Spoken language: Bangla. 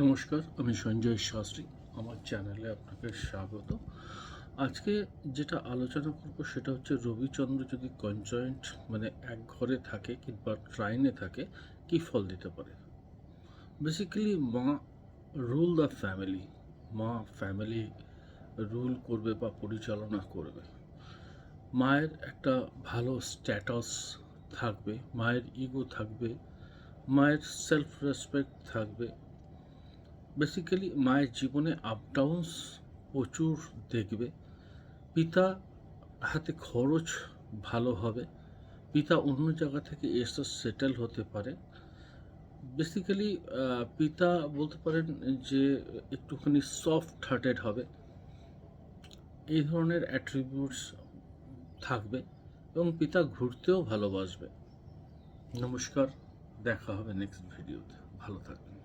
নমস্কার, আমি সঞ্জয় শাস্ত্রী। আমার চ্যানেলে আপনাকে স্বাগত। আজকে যেটা আলোচনা করব সেটা হচ্ছে রবিচন্দ্র যদি কনজয়েন্ট মানে এক ঘরে থাকে কিংবা ট্রাইনে থাকে কী ফল দিতে পারে। বেসিক্যালি মা রুল দ্য ফ্যামিলি, মা ফ্যামিলি রুল করবে বা পরিচালনা করবে। মায়ের একটা ভালো স্ট্যাটাস থাকবে, মায়ের ইগো থাকবে, মায়ের সেলফ রেসপেক্ট থাকবে। বেসিক্যালি মায়ের জীবনে আপ ডাউনস প্রচুর দেখবে। পিতা হাতে খরচ ভালো হবে, পিতা অন্য জায়গা থেকে এসে সেটেল হতে পারে। বেসিক্যালি পিতা বলতে পারেন যে একটুখানি সফট হার্টেড হবে, এই ধরনের অ্যাট্রিবিউটস থাকবে এবং পিতা ঘুরতেও ভালোবাসবে। নমস্কার, দেখা হবে নেক্সট ভিডিওতে। ভালো থাকবেন।